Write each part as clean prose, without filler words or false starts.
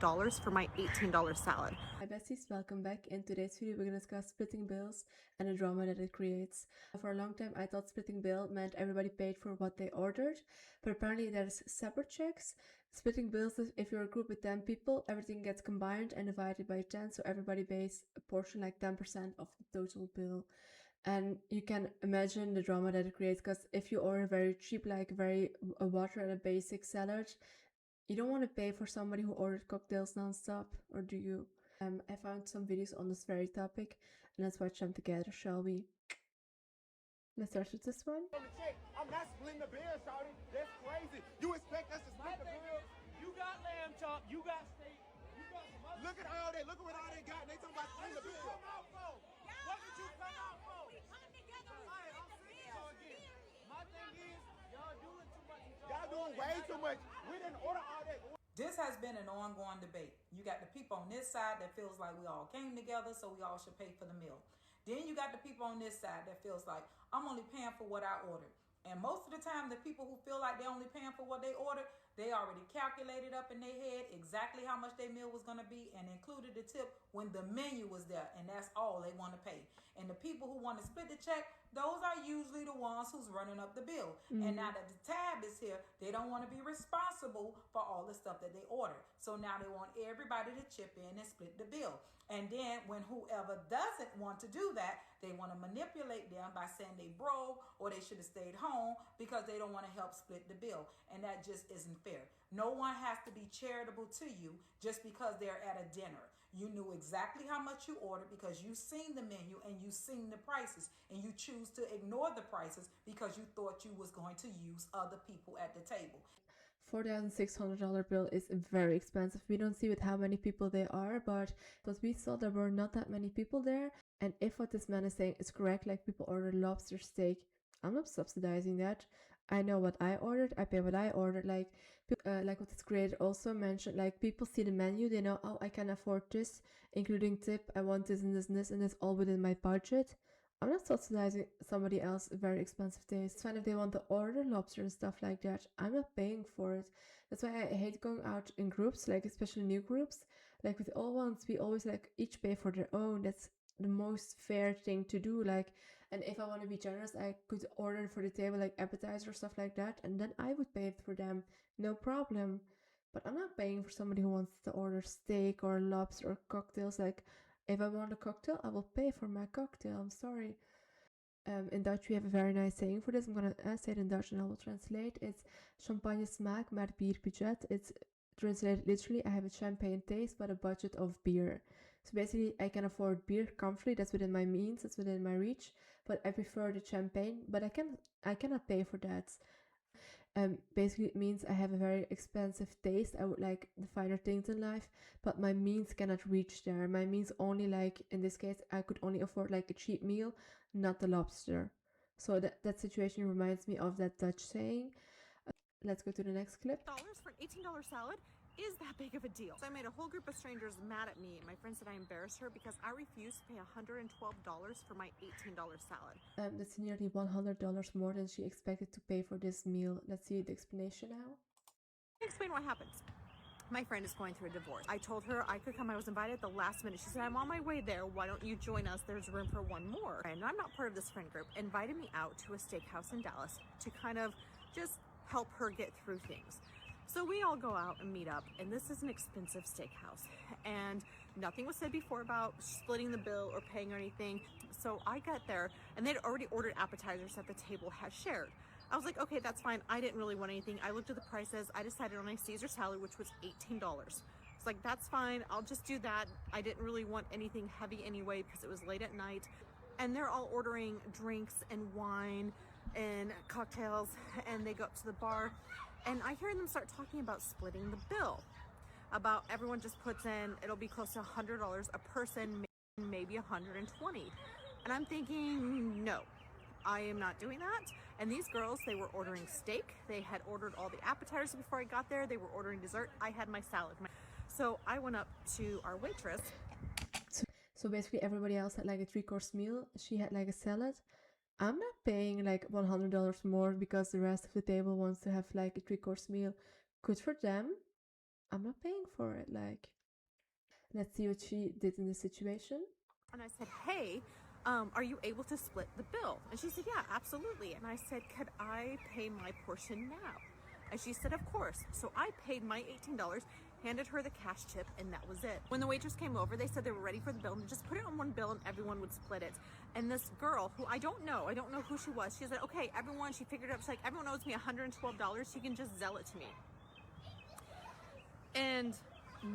for my $18 salad. Hi besties, welcome back. In today's video we're going to discuss splitting bills and the drama that it creates. For a long time I thought splitting bill meant everybody paid for what they ordered, but apparently there's separate checks. Splitting bills is if you're a group with 10 people, everything gets combined and divided by 10, so everybody pays a portion like 10% of the total bill. And you can imagine the drama that it creates, because if you order very cheap, like a water and a basic salad, you don't want to pay for somebody who ordered cocktails non-stop, or do you? I found some videos on this very topic, and let's watch them together, shall we? Let's start with this one. I'm not splitting the bill, shawty. That's crazy. You expect us to split the bill? You got lamb chop, you got steak, you got some other. Look at all that. Look at what all they got. And they talking about splitting the bill. What did you come out for? We come together, we Alright, I'm split the saying so again. My thing is, y'all doing too much. Y'all doing way too much. We didn't order all that. This has been an ongoing debate. You got the people on this side that feels like we all came together, so we all should pay for the meal. Then you got the people on this side that feels like I'm only paying for what I ordered. And most of the time, the people who feel like they're only paying for what they ordered, they already calculated up in their head exactly how much their meal was going to be and included the tip when the menu was there, and that's all they want to pay. And the people who want to split the check, those are usually the ones who's running up the bill. And now that the tab is here, they don't want to be responsible for all the stuff that they ordered. So now they want everybody to chip in and split the bill. And then when whoever doesn't want to do that, they want to manipulate them by saying they broke or they should have stayed home because they don't want to help split the bill. And that just isn't fair. No one has to be charitable to you just because they're at a dinner. You knew exactly how much you ordered because you've seen the menu and you've seen the prices, and you choose to ignore the prices because you thought you was going to use other people at the table. $4,600 bill is very expensive. We don't see with how many people there are, but because we saw there were not that many people there, and if what this man is saying is correct, like people order lobster steak, I'm not subsidizing that. I know what I ordered, I pay what I ordered. Like what this creator also mentioned, like people see the menu, they know, oh, I can afford this, including tip, I want this and this and this, and it's all within my budget. I'm not subsidizing somebody else's very expensive taste. It's fine if they want to order lobster and stuff like that. I'm not paying for it. That's why I hate going out in groups, like especially new groups. Like with all ones, we always like each pay for their own. That's the most fair thing to do. Like, and if I want to be generous, I could order for the table like appetizer or stuff like that, and then I would pay for them, no problem. But I'm not paying for somebody who wants to order steak or lobster or cocktails. Like, if I want a cocktail, I will pay for my cocktail. I'm sorry. In Dutch, we have a very nice saying for this. I'm gonna say it in Dutch and I will translate. It's champagne smaak, maar bierbudget. It's translated literally, I have a champagne taste, but a budget of beer. So basically, I can afford beer comfortably. That's within my means. That's within my reach. But I prefer the champagne. But I cannot pay for that. Basically it means I have a very expensive taste. I would like the finer things in life, but my means cannot reach there. My means only, like in this case, I could only afford like a cheap meal, not the lobster. So that situation reminds me of that Dutch saying. Let's go to the next clip. $8 for an $18 salad is that big of a deal. So I made a whole group of strangers mad at me. My friend said I embarrassed her because I refused to pay $112 for my $18 salad. That's nearly $100 more than she expected to pay for this meal. Let's see the explanation now. Explain what happens. My friend is going through a divorce. I told her I could come. I was invited at the last minute. She said, I'm on my way there. Why don't you join us? There's room for one more. And I'm not part of this friend group. Invited me out to a steakhouse in Dallas to kind of just help her get through things. So we all go out and meet up, and this is an expensive steakhouse, and nothing was said before about splitting the bill or paying or anything. So I got there, and they'd already ordered appetizers that the table had shared. I was like, okay, that's fine. I didn't really want anything. I looked at the prices. I decided on a Caesar salad, which was $18. It's like, that's fine. I'll just do that. I didn't really want anything heavy anyway because it was late at night. And they're all ordering drinks and wine and cocktails, and they go up to the bar, and I hear them start talking about splitting the bill. About everyone just puts in, it'll be close to $100 a person, maybe $120. And I'm thinking, no, I am not doing that. And these girls, they were ordering steak. They had ordered all the appetizers before I got there. They were ordering dessert. I had my salad. So I went up to our waitress. So basically everybody else had like a 3-course meal. She had like a salad. I'm not paying like $100 more because the rest of the table wants to have like a 3-course meal. Good for them. I'm not paying for it. Like, let's see what she did in this situation. And I said, hey, are you able to split the bill? And she said, yeah, absolutely. And I said, could I pay my portion now? And she said, of course. So I paid my $18, handed her the cash tip, and that was it. When the waitress came over, they said they were ready for the bill and just put it on one bill and everyone would split it. And this girl, who I don't know who she was, she said, okay, everyone, she figured it out. She's like, everyone owes me $112. She can just zell it to me. And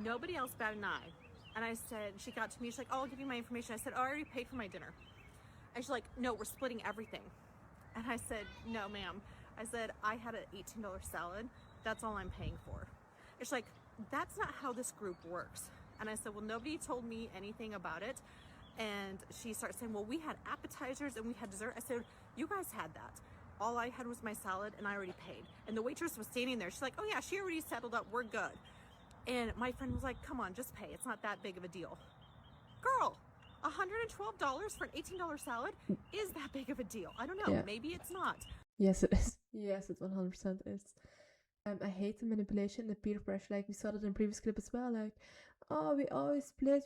nobody else batted an eye. And I said, she got to me, she's like, oh, I'll give you my information. I said, oh, I already paid for my dinner. And she's like, no, we're splitting everything. And I said, no, ma'am. I said, I had an $18 salad. That's all I'm paying for. And she's like, that's not how this group works. And I said, well, nobody told me anything about it. And she started saying, well, we had appetizers and we had dessert. I said, you guys had that. All I had was my salad and I already paid. And the waitress was standing there. She's like, oh yeah, she already settled up. We're good. And my friend was like, come on, just pay. It's not that big of a deal. Girl, $112 for an $18 salad is that big of a deal? I don't know. Yeah. Maybe it's not. Yes, it is. Yes, it 100% is. I hate the manipulation, the peer pressure. Like, we saw that in previous clip as well. Like, oh, we always split.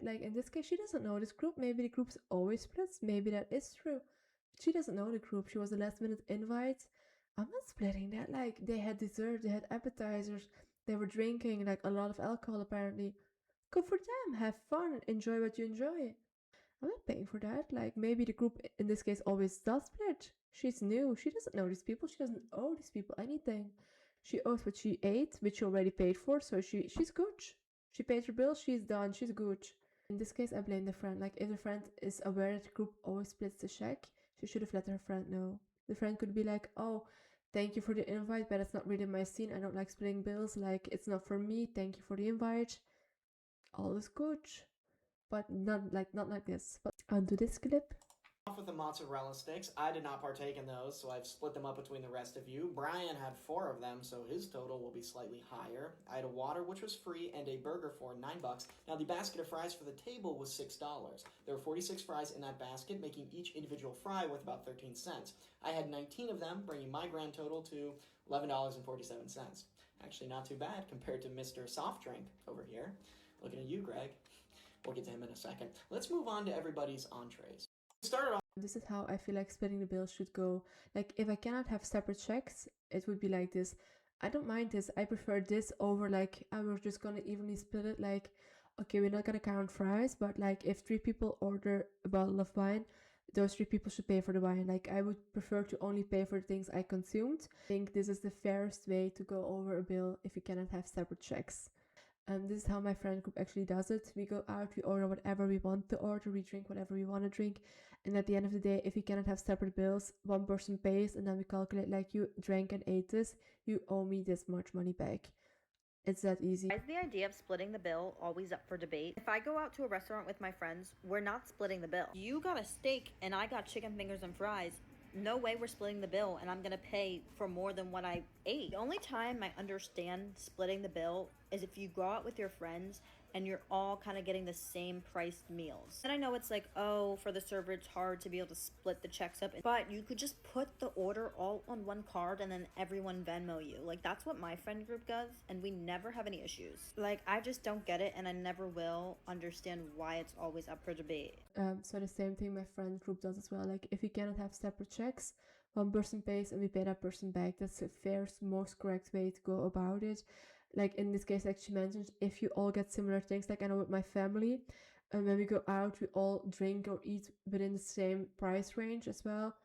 Like, in this case, she doesn't know this group. Maybe the group's always splits. Maybe that is true. But she doesn't know the group. She was a last minute invite. I'm not splitting that. Like, they had dessert, they had appetizers, they were drinking, like, a lot of alcohol apparently. Good for them. Have fun. Enjoy what you enjoy. I'm not paying for that. Like, maybe the group in this case always does split. She's new. She doesn't know these people. She doesn't owe these people anything. She owes what she ate, which she already paid for, so she's good. She paid her bill, she's done, she's good. In this case, I blame the friend. Like, if the friend is aware that the group always splits the check, she should have let her friend know. The friend could be like, oh, thank you for the invite, but it's not really my scene. I don't like splitting bills. Like, it's not for me. Thank you for the invite. All is good. But not like this. But onto this clip. Off with the mozzarella sticks. I did not partake in those, so I've split them up between the rest of you. Brian had 4 of them, so his total will be slightly higher. I had a water, which was free, and a burger for $9. Now, the basket of fries for the table was $6. There were 46 fries in that basket, making each individual fry worth about 13 cents. I had 19 of them, bringing my grand total to $11.47. Actually, not too bad compared to Mr. Soft Drink over here. Looking at you, Greg. We'll get to him in a second. Let's move on to everybody's entrees. Started off. This is how I feel like splitting the bill should go. Like, if I cannot have separate checks, it would be like this. I don't mind this. I prefer this over like, we're just gonna evenly split it. Like, okay, we're not gonna count fries, but like, if 3 people order a bottle of wine, those 3 people should pay for the wine. Like, I would prefer to only pay for the things I consumed. I think this is the fairest way to go over a bill if you cannot have separate checks. This is how my friend group actually does it. We go out, we order whatever we want to order, we drink whatever we want to drink. And at the end of the day, if we cannot have separate bills, one person pays and then we calculate like, you drank and ate this, you owe me this much money back. It's that easy. Why is the idea of splitting the bill always up for debate? If I go out to a restaurant with my friends, we're not splitting the bill. You got a steak and I got chicken fingers and fries. No way we're splitting the bill and I'm gonna pay for more than what I ate. The only time I understand splitting the bill is if you go out with your friends and you're all kind of getting the same priced meals. And I know it's like, oh, for the server it's hard to be able to split the checks up, but you could just put the order all on one card and then everyone Venmo you. Like, that's what my friend group does and we never have any issues. Like, I just don't get it and I never will understand why it's always up for debate. So the same thing my friend group does as well. Like, if we cannot have separate checks, one person pays and we pay that person back. That's the fairest, most correct way to go about it. Like, in this case, like she mentioned, if you all get similar things, like I know with my family, and when we go out, we all drink or eat within the same price range as well.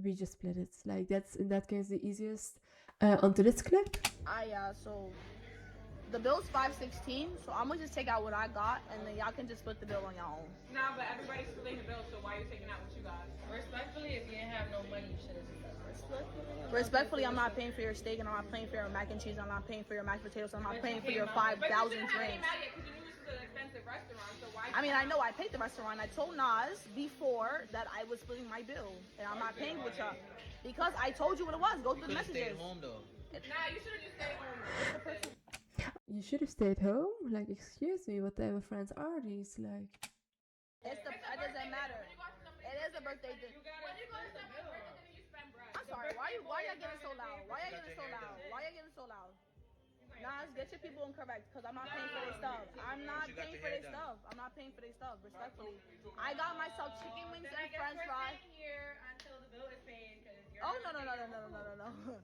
We just split it. Like, that's in that case the easiest. Onto this clip. So the bill's $5.16, so I'm gonna just take out what I got, and then y'all can just split the bill on your own. Nah, but everybody's splitting the bill, so why are you taking out what you got? Respectfully, if you didn't have no money, you should have split. Respectfully, I'm not paying for your steak, and I'm not paying for your mac and cheese, I'm not paying for your mashed potatoes, I'm not paying for your 5,000 drinks. I mean, I know I paid the restaurant. I told Nas before that I was splitting my bill, and I'm not paying with y'all. Because I told you what it was. Go through the messages. Nah, you should have just stayed home. You should have stayed home? Like, excuse me, what type of friends are these? Like, it doesn't matter. It is a birthday thing. I'm sorry. Why y'all getting so loud? Why y'all getting so loud? Nas, get your people incorrect because I'm not paying for their stuff. I'm not paying for their stuff. I'm not paying for their stuff, respectfully. I got myself chicken wings and french fries. Here until the bill is paid because you're. Oh, no.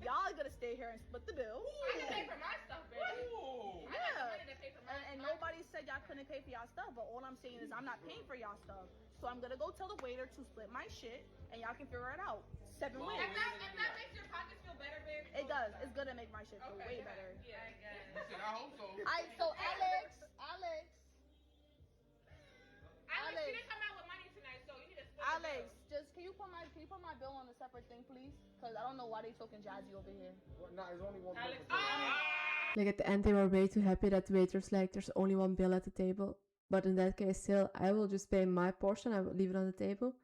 Y'all gonna stay here and split the bill. I can pay for my stuff, bitch. I got the money to pay for my stuff. And nobody said y'all couldn't pay for y'all stuff, but all I'm saying is I'm not paying for y'all stuff. So I'm gonna go tell the waiter to split my shit, and y'all can figure it out. 7 wins. If that makes your pockets feel better, babe. It does. It's gonna make my shit feel way better. Yeah, I guess. Listen, I hope so. So Alex. Alex, you didn't come out with money tonight, so you need to split Alex, just can you put my bill on a separate thing, please? Because I don't know why they talking jazzy over here. Nah, there's only one Alex, Like at the end they were way too happy that the waiter's like there's only one bill at the table. But in that case still I will just pay my portion, I will leave it on the table.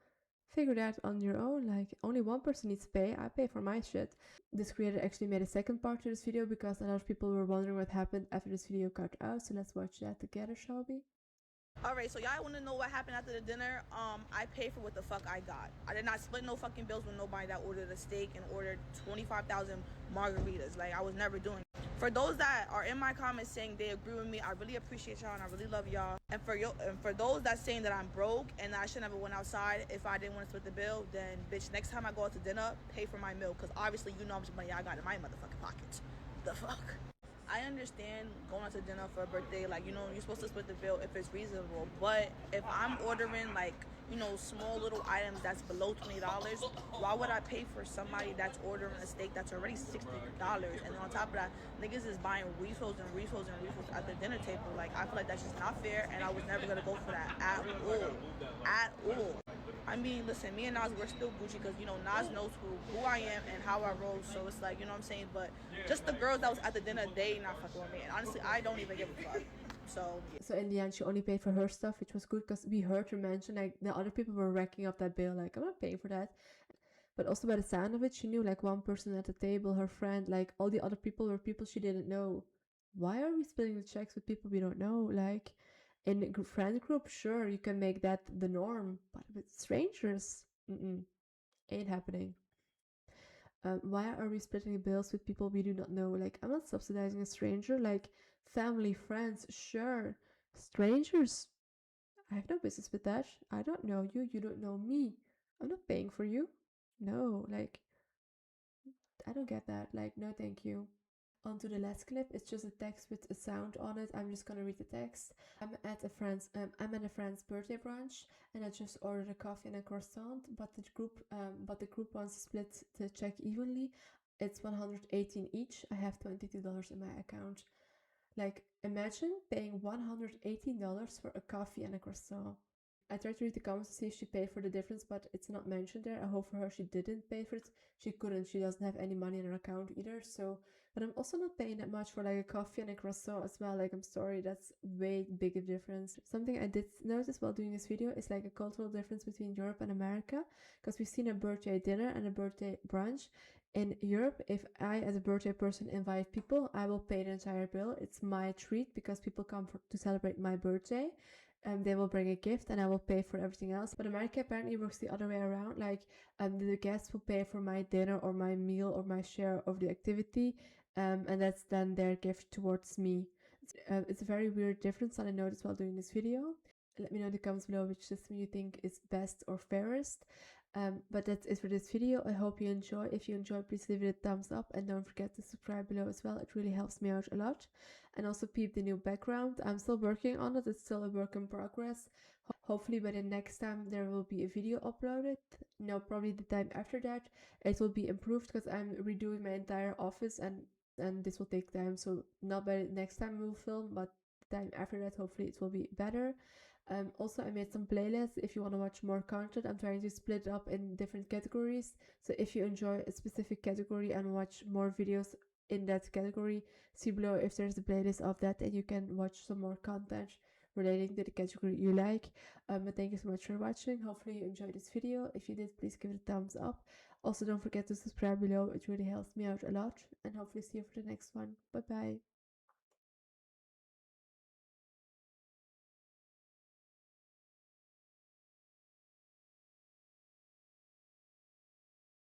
Figure that on your own, like only one person needs to pay, I pay for my shit. This creator actually made a second part to this video because a lot of people were wondering what happened after this video got out, so let's watch that together, shall we? Alright, so y'all want to know what happened after the dinner? I paid for what the fuck I got. I did not split no fucking bills with nobody that ordered a steak and ordered 25,000 margaritas. Like, I was never doing it. For those that are in my comments saying they agree with me, I really appreciate y'all and I really love y'all. And for those that saying that I'm broke and that I should never went outside if I didn't want to split the bill, then bitch, next time I go out to dinner, pay for my meal. Because obviously you know how much money I got in my motherfucking pockets. The fuck? I understand going out to dinner for a birthday, like, you know, you're supposed to split the bill if it's reasonable. But if I'm ordering, like, you know, small little items that's below $20, why would I pay for somebody that's ordering a steak that's already $60? And then on top of that, niggas is buying refills at the dinner table. Like, I feel like that's just not fair, and I was never gonna go for that at all. At all. I mean, listen, me and Nas, we're still Gucci because, you know, Nas knows who I am and how I roll. So it's like, you know what I'm saying? But just the girls that was at the dinner, they not fucking with me. And honestly, I don't even give a fuck. So in the end, she only paid for her stuff, which was good because we heard her mention, like, the other people were racking up that bill. Like, I'm not paying for that. But also by the sound of it, she knew, like, one person at the table, her friend, like, all the other people were people she didn't know. Why are we splitting the checks with people we don't know? Like, in a friend group, sure, you can make that the norm, but with strangers, ain't happening. Why are we splitting bills with people we do not know? Like, I'm not subsidizing a stranger. Like, family, friends, sure. Strangers, I have no business with that. I don't know you, you don't know me. I'm not paying for you. No, like, I don't get that. Like, no thank you. On to the last clip. It's just a text with a sound on it. I'm just gonna read the text. I'm at a friend's birthday brunch, and I just ordered a coffee and a croissant. But the group wants to split the check evenly. It's $118 each. I have $22 in my account. Like, imagine paying $118 for a coffee and a croissant. I tried to read the comments to see if she paid for the difference, but it's not mentioned there. I hope for her she didn't pay for it. She couldn't. She doesn't have any money in her account either. So, but I'm also not paying that much for like a coffee and a croissant as well. Like, I'm sorry, that's way bigger difference. Something I did notice while doing this video is like a cultural difference between Europe and America, because we've seen a birthday dinner and a birthday brunch. In Europe, if I, as a birthday person, invite people, I will pay the entire bill. It's my treat because people come to celebrate my birthday. They will bring a gift and I will pay for everything else. But America apparently works the other way around. Like, the guests will pay for my dinner or my meal or my share of the activity, and that's then their gift towards me. It's a very weird difference that I noticed while doing this video. Let me know in the comments below which system you think is best or fairest. But that's it for this video. I hope you enjoy. If you enjoyed, please leave it a thumbs up and don't forget to subscribe below as well. It really helps me out a lot. And also peep the new background. I'm still working on it. It's still a work in progress. Hopefully by the next time there will be a video uploaded. No, probably the time after that it will be improved because I'm redoing my entire office and this will take time. So not by the next time we'll film, but the time after that hopefully it will be better. Also, I made some playlists if you want to watch more content. I'm trying to split it up in different categories. So if you enjoy a specific category and watch more videos in that category, see below if there's a playlist of that and you can watch some more content relating to the category you like. But thank you so much for watching. Hopefully you enjoyed this video. If you did, please give it a thumbs up. Also, don't forget to subscribe below. It really helps me out a lot. And hopefully see you for the next one. Bye bye.